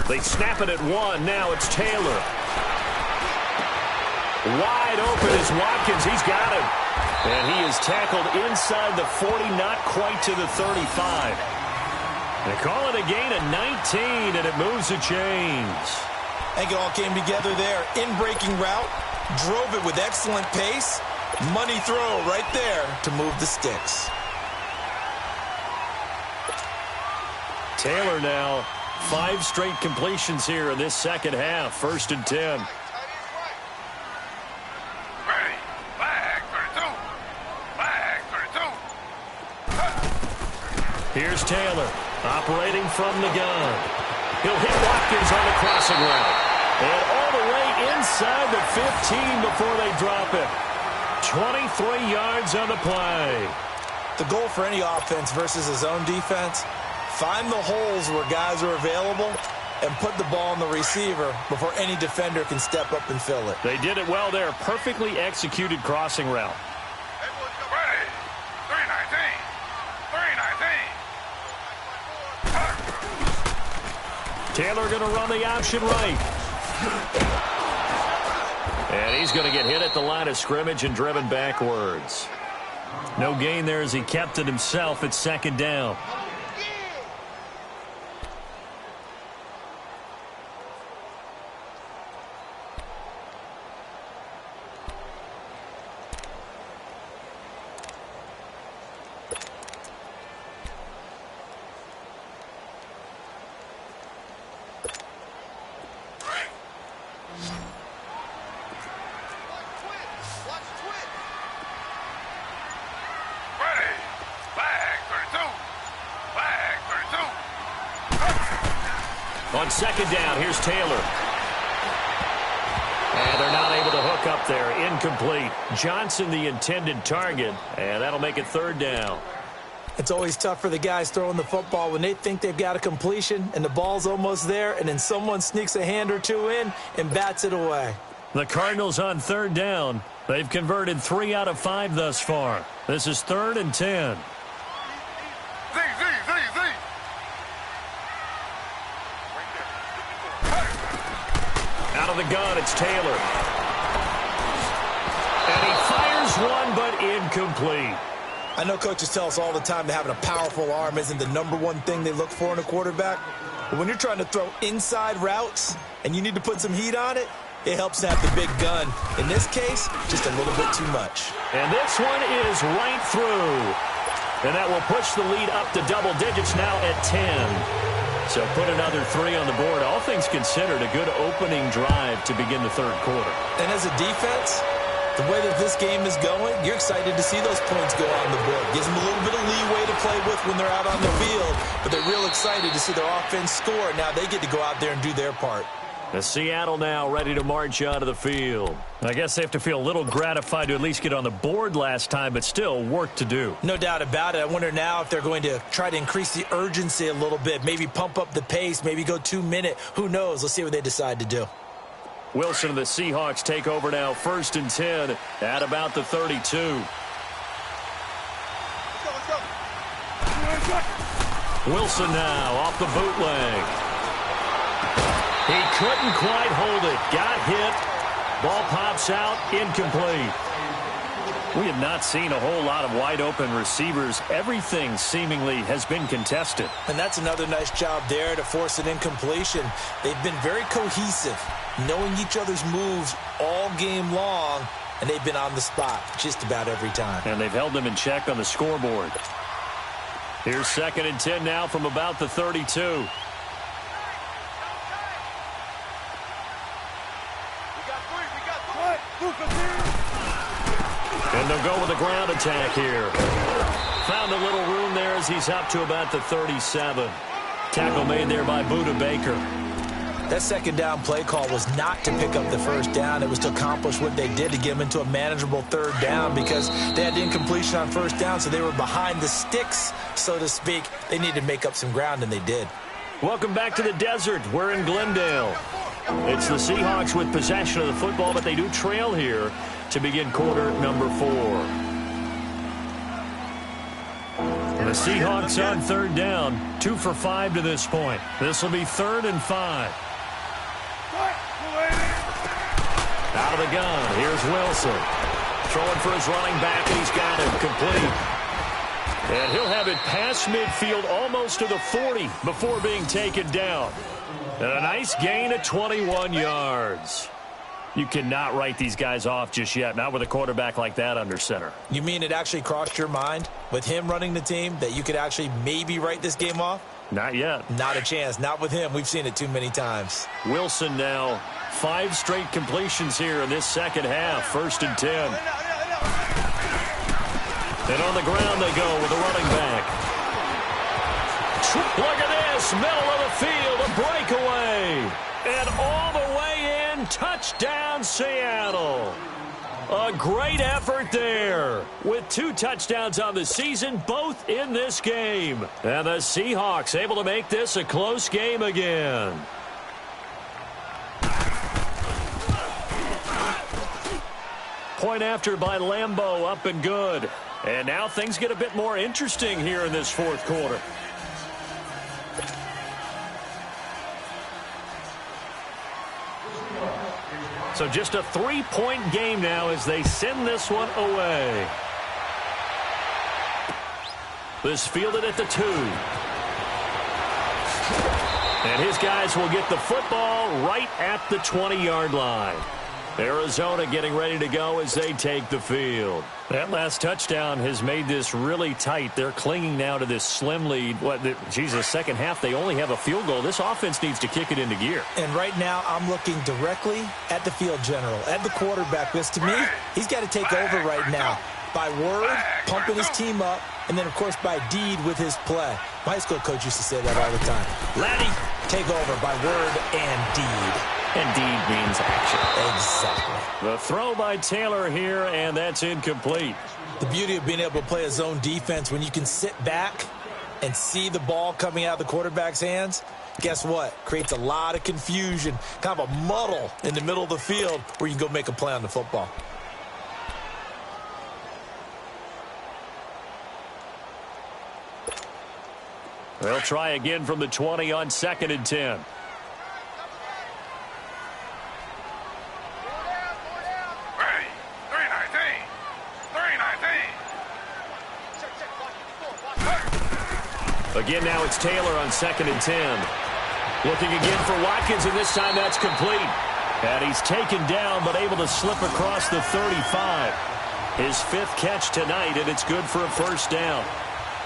They snap it at 1. Now it's Taylor. Wide open is Watkins. He's got him. And he is tackled inside the 40, not quite to the 35. They call it a gain of 19, and it moves the chains. I think it all came together there. In-breaking route, drove it with excellent pace. Money throw right there to move the sticks. Taylor now, 5 straight completions here in this second half. 1st and 10. Ready. Flag 32. Here's Taylor, operating from the gun. He'll hit Watkins on the crossing route. And all the way inside the 15 before they drop it. 23 yards on the play. The goal for any offense versus his own defense, find the holes where guys are available and put the ball on the receiver before any defender can step up and fill it. They did it well there. Perfectly executed crossing route. Ready. 319. Taylor going to run the option right. And he's going to get hit at the line of scrimmage and driven backwards. No gain there as he kept it himself at 2nd down. On 2nd down, here's Taylor. And they're not able to hook up there. Incomplete. Johnson the intended target, and that'll make it 3rd down. It's always tough for the guys throwing the football when they think they've got a completion and the ball's almost there, and then someone sneaks a hand or two in and bats it away. The Cardinals on 3rd down. They've converted 3 out of 5 thus far. This is 3rd and 10. Out of the gun, it's Taylor. And he fires one, but incomplete. I know coaches tell us all the time that having a powerful arm isn't the #1 thing they look for in a quarterback. But when you're trying to throw inside routes and you need to put some heat on it, it helps to have the big gun. In this case, just a little bit too much. And this one is right through. And that will push the lead up to double digits now at 10. So put another 3 on the board. All things considered, a good opening drive to begin the 3rd quarter. And as a defense, The way that this game is going, you're excited to see those points go on the board. Gives them a little bit of leeway to play with when they're out on the field, but they're real excited to see their offense score. Now they get to go out there and do their part. The Seattle now ready to march out of the field. I guess they have to feel a little gratified to at least get on the board last time, but still work to do. No doubt about it. I wonder now if they're going to try to increase the urgency a little bit, maybe pump up the pace, maybe go 2-minute. Who knows? Let's see what they decide to do. Wilson and the Seahawks take over now, 1st and 10 at about the 32. Let's go. Wilson now off the bootleg. He couldn't quite hold it. Got hit. Ball pops out. Incomplete. We have not seen a whole lot of wide-open receivers. Everything seemingly has been contested. And that's another nice job there to force an incompletion. They've been very cohesive, knowing each other's moves all game long, and they've been on the spot just about every time. And they've held them in check on the scoreboard. Here's 2nd and 10 now from about the 32. And they'll go with a ground attack here. Found a little room there as he's up to about the 37. Tackle made there by Budda Baker. That 2nd down play call was not to pick up the 1st down. It was to accomplish what they did, to get them into a manageable 3rd down, because they had the incompletion on 1st down, so they were behind the sticks, so to speak. They needed to make up some ground, and they did. Welcome back to the desert. We're in Glendale. It's the Seahawks with possession of the football, but they do trail here to begin quarter number 4. The Seahawks on 3rd down, 2 for 5 to this point. This will be 3rd and 5. Out of the gun, here's Wilson. Throwing for his running back, and he's got it complete. And he'll have it past midfield almost to the 40 before being taken down. And a nice gain of 21 yards. You cannot write these guys off just yet, not with a quarterback like that under center. You mean it actually crossed your mind with him running the team that you could actually maybe write this game off? Not yet. Not a chance. Not with him. We've seen it too many times. Wilson now 5 straight completions here in this 2nd half. 1st and 10. And on the ground they go with the running back. Look at this. Middle of the field. A breakaway. And all the way in. Touchdown, Seattle. A great effort there. With 2 touchdowns on the season, both in this game. And the Seahawks able to make this a close game again. Point after by Lambeau, up and good. And now things get a bit more interesting here in this 4th quarter. So just a 3-point game now as they send this one away. This fielded at the 2. And his guys will get the football right at the 20-yard line. Arizona getting ready to go as they take the field. That last touchdown has made this really tight. They're clinging now to this slim lead. Jesus, 2nd half, they only have a field goal. This offense needs to kick it into gear. And right now, I'm looking directly at the field general, at the quarterback. Because to me, he's got to take over right now. By word, pumping his team up, and then, of course, by deed with his play. My high school coach used to say that all the time. Laddie, take over by word and deed. And deed means action. Exactly. The throw by Taylor here, and that's incomplete. The beauty of being able to play a zone defense when you can sit back and see the ball coming out of the quarterback's hands, guess what? Creates a lot of confusion, kind of a muddle in the middle of the field where you can go make a play on the football. They'll try again from the 20 on 2nd and 10. Ready. 319. 319. Again, now it's Taylor on 2nd and 10. Looking again for Watkins, and this time that's complete. And he's taken down, but able to slip across the 35. His 5th catch tonight, and it's good for a 1st down.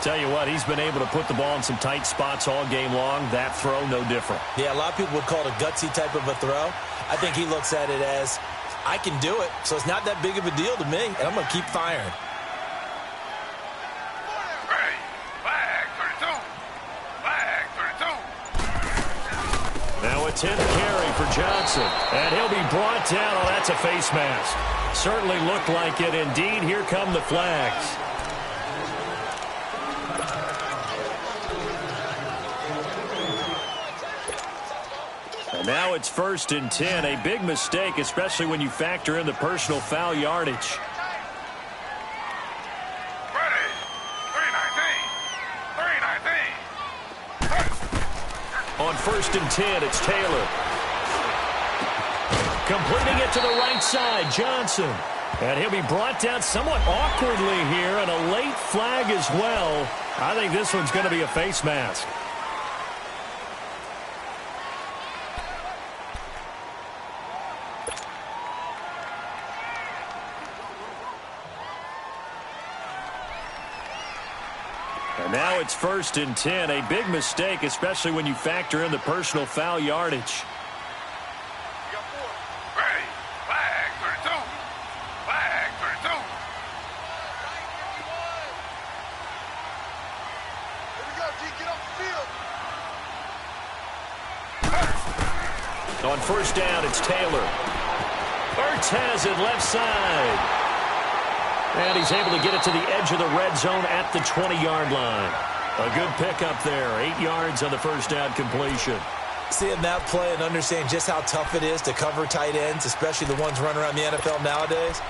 Tell you what, he's been able to put the ball in some tight spots all game long. That throw, no different. Yeah, a lot of people would call it a gutsy type of a throw. I think he looks at it as I can do it, so it's not that big of a deal to me, and I'm going to keep firing. Ready. Flag 32. Flag 32. Now a 10th carry for Johnson. And he'll be brought down. Oh, that's a face mask. Certainly looked like it. Indeed, here come the flags. And now it's 1st and 10. A big mistake, especially when you factor in the personal foul yardage. Ready. 319. 319. On 1st and 10, it's Taylor. Completing it to the right side, Johnson. And he'll be brought down somewhat awkwardly here, and a late flag as well. I think this one's going to be a face mask. And now it's 1st and 10. A big mistake, especially when you factor in the personal foul yardage. Ready. Flag 32. Flag 32. Here we go, G. Get off the field. On 1st down, it's Taylor. Ertz has it left side. And he's able to get it to the edge of the red zone at the 20-yard line. A good pickup there. 8 yards on the 1st down completion. Seeing that play and understanding just how tough it is to cover tight ends, especially the ones running around the NFL nowadays,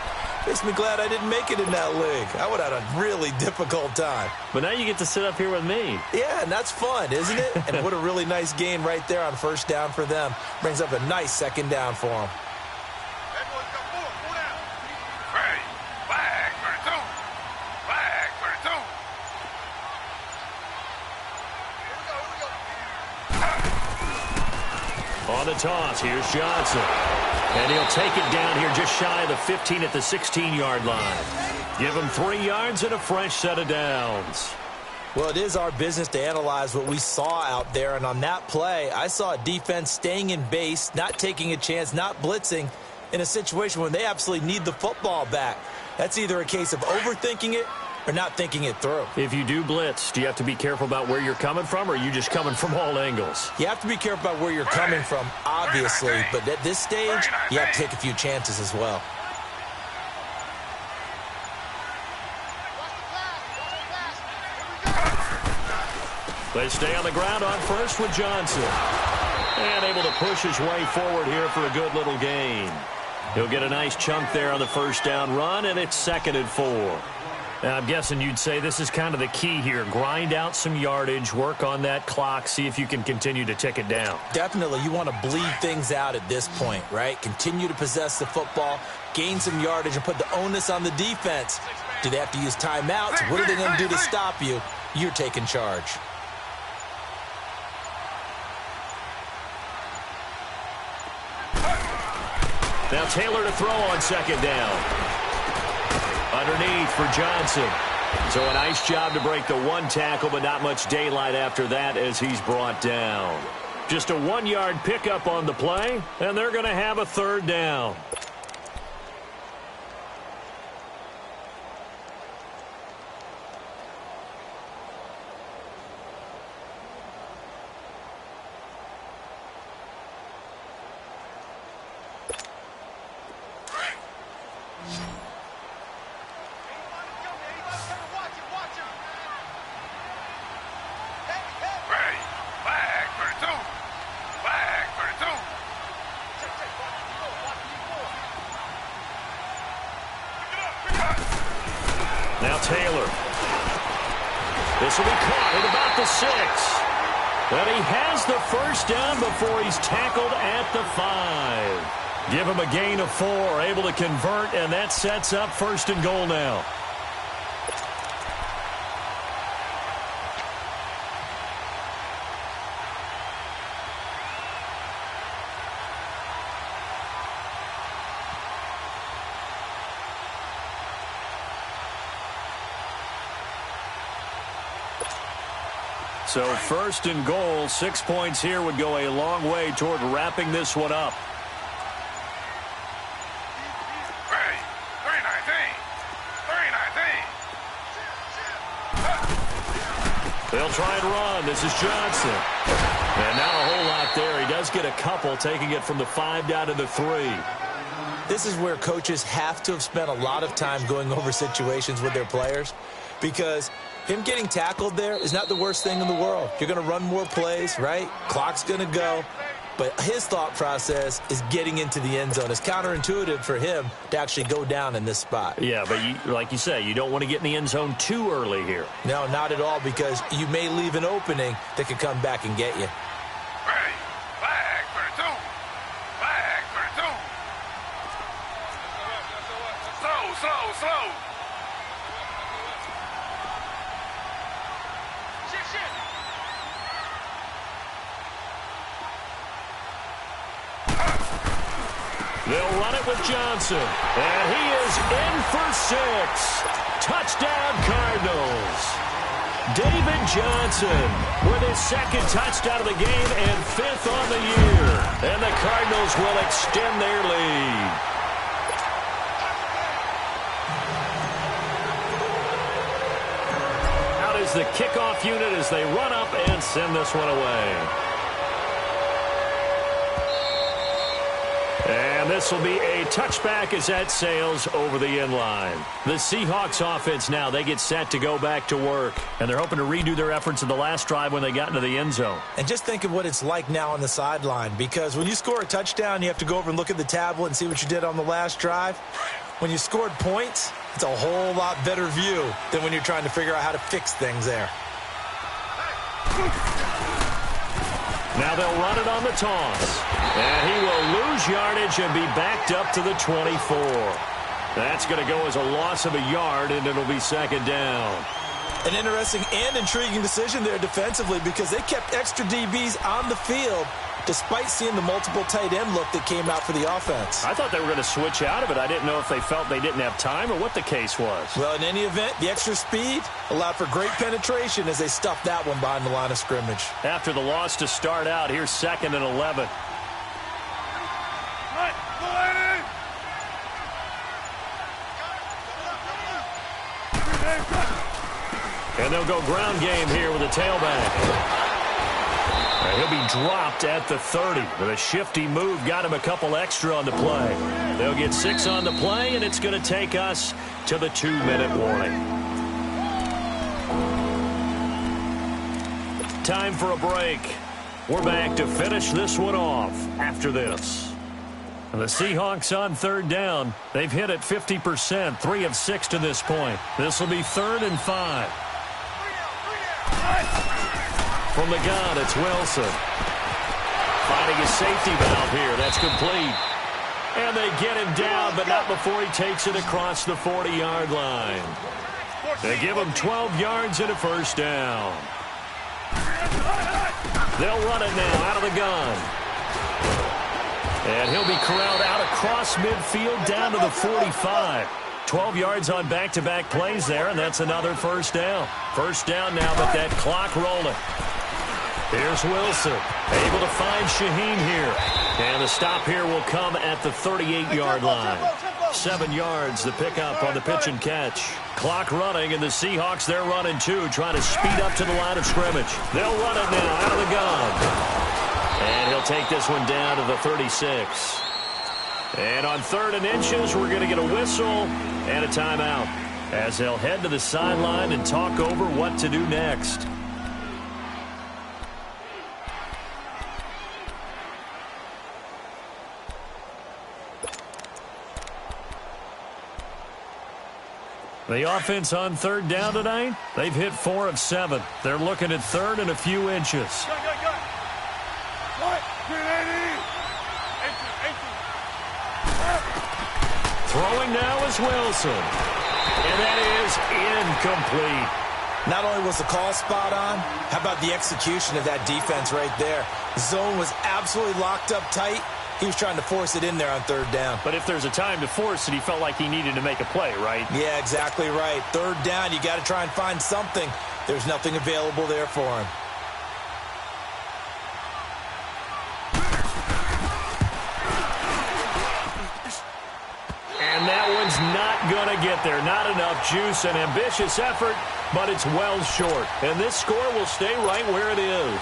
makes me glad I didn't make it in that league. I would have had a really difficult time. But now you get to sit up here with me. Yeah, and that's fun, isn't it? And what a really nice gain right there on 1st down for them. Brings up a nice 2nd down for them. Ready. Flag 32. Flag 32. On the toss, here's Johnson. And he'll take it down here just shy of the 15 at the 16-yard line. Give him 3 yards and a fresh set of downs. Well, it is our business to analyze what we saw out there, and on that play, I saw a defense staying in base, not taking a chance, not blitzing, in a situation when they absolutely need the football back. That's either a case of overthinking it or not thinking it through. If you do blitz, do you have to be careful about where you're coming from, or are you just coming from all angles? You have to be careful about where you're coming from, obviously, but at this stage, you have to take a few chances as well. They stay on the ground on 1st with Johnson. And able to push his way forward here for a good little gain. He'll get a nice chunk there on the 1st down run, and it's 2nd and 4. Now, I'm guessing you'd say this is kind of the key here. Grind out some yardage, work on that clock, see if you can continue to tick it down. Definitely, you want to bleed things out at this point, right? Continue to possess the football, gain some yardage, and put the onus on the defense. Do they have to use timeouts? What are they going to do to stop you? You're taking charge. Now Taylor to throw on 2nd down. Underneath for Johnson. So a nice job to break the 1 tackle, but not much daylight after that as he's brought down. Just a 1-yard pickup on the play, and they're going to have a 3rd down. Now Taylor. This will be caught at about the 6. But he has the 1st down before he's tackled at the 5. Give him a gain of 4, able to convert, and that sets up 1st and goal now. So 1st and goal, 6 points here would go a long way toward wrapping this one up. They'll try and run. This is Johnson. And not a whole lot there. He does get a couple, taking it from the 5 down to the 3. This is where coaches have to have spent a lot of time going over situations with their players, because him getting tackled there is not the worst thing in the world. You're going to run more plays, right? Clock's going to go. But his thought process is getting into the end zone. It's counterintuitive for him to actually go down in this spot. Yeah, but like you say, you don't want to get in the end zone too early here. No, not at all, because you may leave an opening that could come back and get you. Hey, flag for the two. Flag for the two. Slow. They'll run it with Johnson. And he is in for 6. Touchdown, Cardinals. David Johnson with his 2nd touchdown of the game and 5th on the year. And the Cardinals will extend their lead. Out is the kickoff unit as they run up and send this one away. And this will be a touchback as that sails over the end line. The Seahawks offense now, they get set to go back to work. And they're hoping to redo their efforts in the last drive when they got into the end zone. And just think of what it's like now on the sideline, because when you score a touchdown, you have to go over and look at the tablet and see what you did on the last drive. When you scored points, it's a whole lot better view than when you're trying to figure out how to fix things there. Now they'll run it on the toss. And he will lose yardage and be backed up to the 24. That's going to go as a loss of a yard, and it'll be 2nd down. An interesting and intriguing decision there defensively, because they kept extra DBs on the field despite seeing the multiple tight end look that came out for the offense. I thought they were going to switch out of it. I didn't know if they felt they didn't have time or what the case was. Well, in any event, the extra speed allowed for great penetration as they stuffed that one behind the line of scrimmage. After the loss to start out, here's 2nd and 11. And they'll go ground game here with a tailback. He'll be dropped at the 30. But a shifty move got him a couple extra on the play. They'll get 6 on the play, and it's going to take us to the 2-minute warning. Time for a break. We're back to finish this one off after this. And the Seahawks on 3rd down. They've hit it 50%, 3 of 6 to this point. This will be 3rd and 5. From the gun, it's Wilson. Finding his safety valve here. That's complete. And they get him down, but not before he takes it across the 40-yard line. They give him 12 yards and a 1st down. They'll run it now out of the gun. And he'll be corralled out across midfield down to the 45. 12 yards on back-to-back plays there, and that's another 1st down. 1st down now, but that clock rolling. Here's Wilson, able to find Shaheen here. And the stop here will come at the 38-yard line. 7 yards, the pickup on the pitch and catch. Clock running, and the Seahawks, they're running too, trying to speed up to the line of scrimmage. They'll run it now out of the gun. And he'll take this one down to the 36. And on 3rd and inches, we're going to get a whistle and a timeout as they'll head to the sideline and talk over what to do next. The offense on 3rd down tonight, they've hit 4 of 7. They're looking at 3rd and a few inches. Throwing now is Wilson. And that is incomplete. Not only was the call spot on, how about the execution of that defense right there? The zone was absolutely locked up tight. He was trying to force it in there on 3rd down. But if there's a time to force it, he felt like he needed to make a play, right? Yeah, exactly right. 3rd down, you got to try and find something. There's nothing available there for him. And that one's not going to get there. Not enough juice. An ambitious effort, but it's well short. And this score will stay right where it is.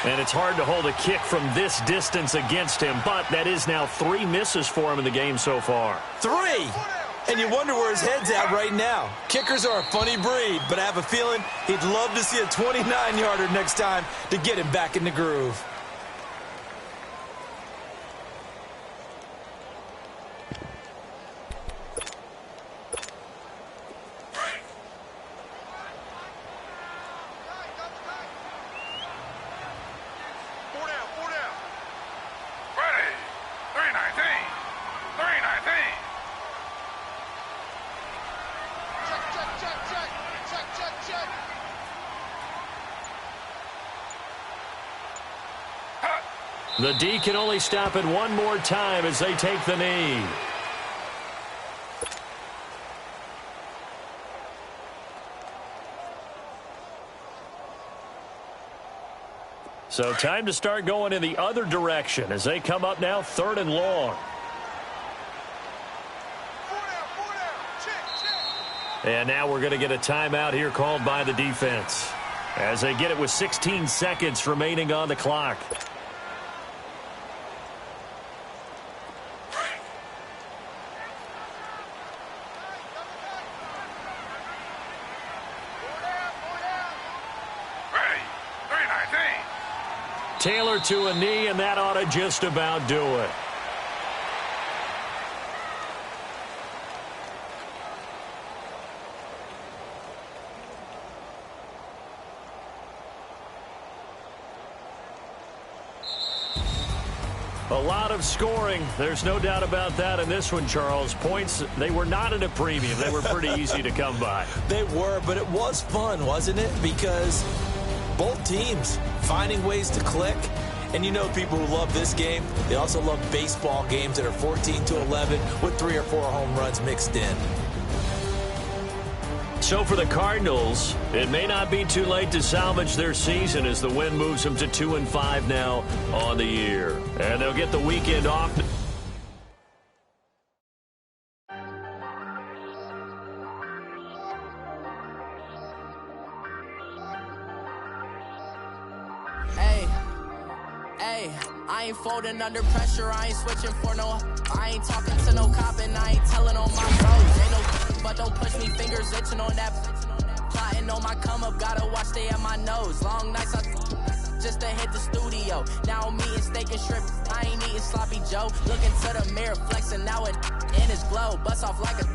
And it's hard to hold a kick from this distance against him, but that is now 3 misses for him in the game so far. 3! And you wonder where his head's at right now. Kickers are a funny breed, but I have a feeling he'd love to see a 29-yarder next time to get him back in the groove. The D can only stop it one more time as they take the knee. So time to start going in the other direction as they come up now 3rd and long. And now we're going to get a timeout here called by the defense as they get it with 16 seconds remaining on the clock. Taylor to a knee, and that ought to just about do it. A lot of scoring. There's no doubt about that in this one, Charles. Points, they were not at a premium. They were pretty easy to come by. They were, but it was fun, wasn't it? Because both teams finding ways to click. And you know people who love this game, they also love baseball games that are 14-11 with 3 or 4 home runs mixed in. So for the Cardinals, it may not be too late to salvage their season as the win moves them to 2-5 now on the year. And they'll get the weekend off. I ain't folding under pressure, I ain't switching for no. I ain't talking to no cop and I ain't telling on my bros. Ain't no, but don't push me, fingers itching on that. Plotting on my come up, gotta watch stay at my nose. Long nights just to hit the studio. Now I'm eating steak and shrimp, I ain't eating sloppy Joe. Looking to the mirror, flexing now it in his glow. Bust off like a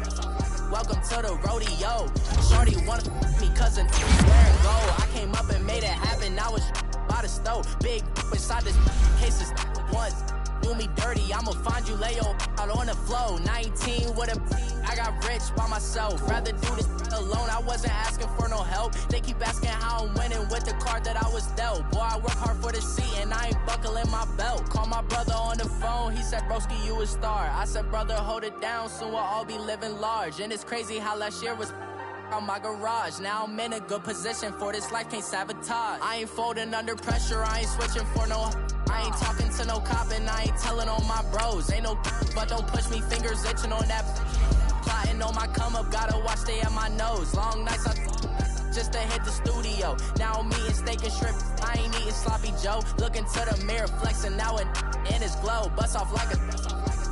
welcome to the rodeo. Shorty wanna me cousin wearing gold. I came up and made it happen, now it's by the stove. Big inside this cases once do me dirty, I'ma find you lay your out on the floor. 19 with a I got rich by myself, rather do this alone. I wasn't asking for no help, they keep asking how I'm winning with the card that I was dealt. Boy, I work hard for the seat and I ain't buckling my belt. Call my brother on the phone, he said broski you a star. I said brother hold it down, soon we'll all be living large. And it's crazy how last year was on my garage. Now I'm in a good position for this life, can't sabotage. I ain't folding under pressure, I ain't switching for no. I ain't talking to no cop and I ain't telling on my bros. Ain't no but don't push me, fingers itching on that. Plotting on my come up, gotta watch stay at my nose. Long nights just to hit the studio. Now I'm eating steak and shrimp, I ain't eating sloppy Joe. Looking to the mirror, flexing now it in his glow. Bust off like a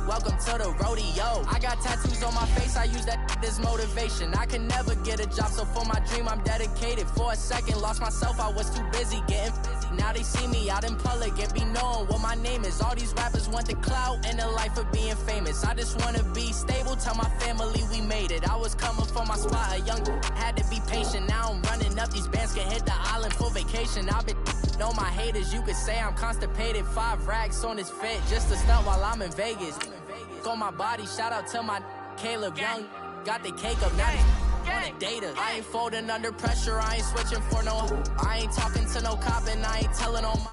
welcome to the rodeo. I got tattoos on my face, I use that as motivation. I can never get a job, so for my dream I'm dedicated. For a second, lost myself, I was too busy getting busy. Now they see me out in public and be knowing what my name is. All these rappers want the clout and the life of being famous. I just wanna be stable, tell my family we made it. I was coming for my spot, a young had to be patient. Now I'm running up, these bands can hit the island for vacation. I've been know my haters, you could say I'm constipated. 5 racks on this fit, just to stunt while I'm in Vegas. On my body, shout out to my Caleb Young. Got the cake up, now on the data. I ain't folding under pressure, I ain't switching for no. I ain't talking to no cop and I ain't telling on my